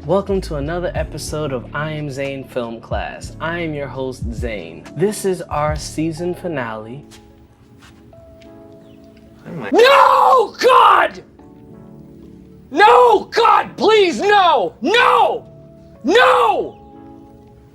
Welcome to another episode of I Am Zain Film Class. I am your host, Zain. This is our season finale. No, God! No, God, please, no! No! No!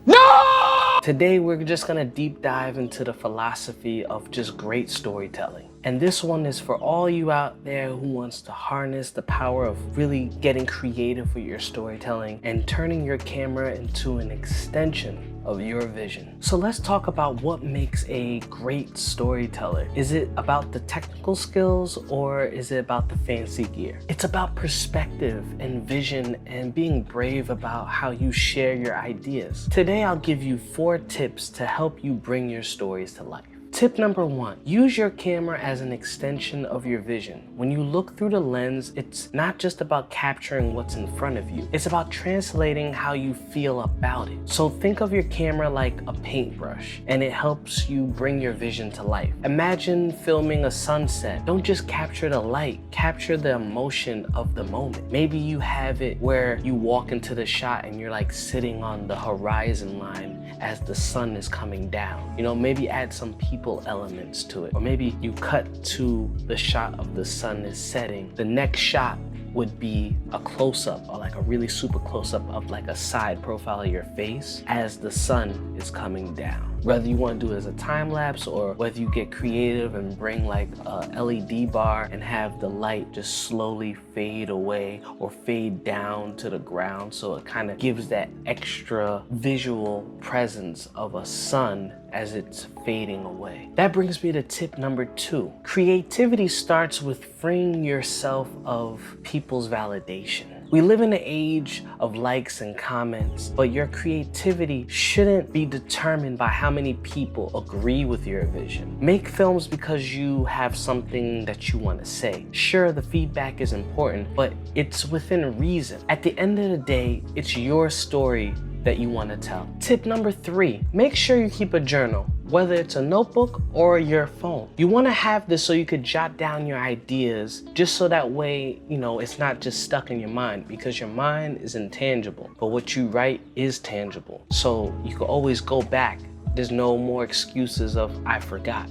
No! Today, we're just gonna deep dive into the philosophy of just great storytelling. And this one is for all you out there who wants to harness the power of really getting creative with your storytelling and turning your camera into an extension of your vision. So let's talk about what makes a great storyteller. Is it about the technical skills or is it about the fancy gear? It's about perspective and vision and being brave about how you share your ideas. Today, I'll give you 4 tips to help you bring your stories to life. Tip number 1, use your camera as an extension of your vision. When you look through the lens, it's not just about capturing what's in front of you. It's about translating how you feel about it. So think of your camera like a paintbrush, and it helps you bring your vision to life. Imagine filming a sunset. Don't just capture the light, capture the emotion of the moment. Maybe you have it where you walk into the shot and you're like sitting on the horizon line as the sun is coming down. You know, maybe add some people elements to it. Or maybe you cut to the shot of the sun is setting. The next shot would be a close-up or like a really super close-up of like a side profile of your face as the sun is coming down. Whether you want to do it as a time lapse or whether you get creative and bring like a LED bar and have the light just slowly fade away or fade down to the ground, so it kind of gives that extra visual presence of a sun as it's fading away. That brings me to tip number 2. Creativity starts with freeing yourself of people's validation. We live in an age of likes and comments, but your creativity shouldn't be determined by how many people agree with your vision. Make films because you have something that you want to say. Sure, the feedback is important, but it's within reason. At the end of the day, it's your story that you want to tell. Tip number 3, make sure you keep a journal, whether it's a notebook or your phone. You want to have this so you could jot down your ideas, just so that way, you know, it's not just stuck in your mind, because your mind is intangible, but what you write is tangible. So you can always go back. There's no more excuses of I forgot,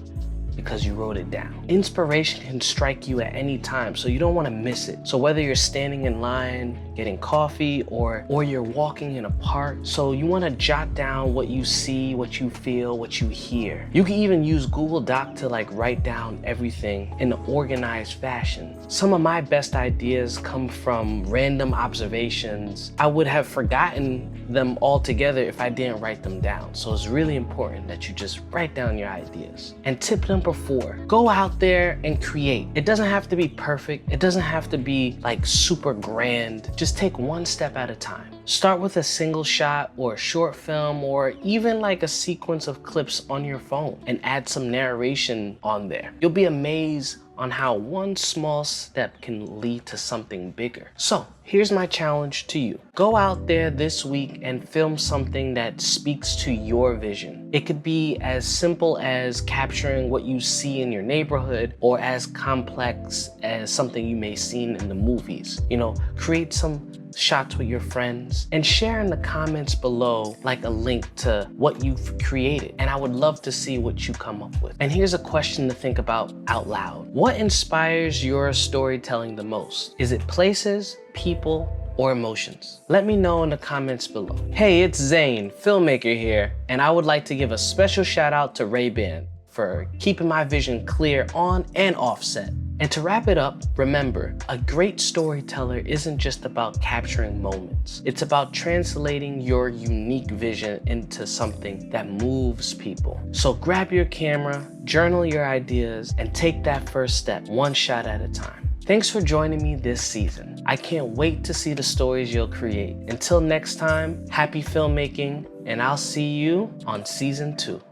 because you wrote it down. Inspiration can strike you at any time, so you don't want to miss it. So whether you're standing in line, getting coffee, or you're walking in a park, so you want to jot down what you see, what you feel, what you hear. You can even use Google Doc to like write down everything in an organized fashion. Some of my best ideas come from random observations. I would have forgotten them altogether if I didn't write them down. So it's really important that you just write down your ideas. And tip number 4, go out there and create. It doesn't have to be perfect. It doesn't have to be like super grand. Just take one step at a time. Start with a single shot or a short film or even like a sequence of clips on your phone and add some narration on there. You'll be amazed on how one small step can lead to something bigger. So here's my challenge to you. Go out there this week and film something that speaks to your vision. It could be as simple as capturing what you see in your neighborhood or as complex as something you may have seen in the movies. You know, create some shots with your friends and share in the comments below like a link to what you've created, and I would love to see what you come up with. And here's a question to think about out loud. What inspires your storytelling the most? Is it places, people, or emotions? Let me know in the comments below. Hey, it's Zain, filmmaker here, and I would like to give a special shout out to Ray-Ban for keeping my vision clear on and off set. And to wrap it up, remember, a great storyteller isn't just about capturing moments. It's about translating your unique vision into something that moves people. So grab your camera, journal your ideas, and take that first step, one shot at a time. Thanks for joining me this season. I can't wait to see the stories you'll create. Until next time, happy filmmaking, and I'll see you on season 2.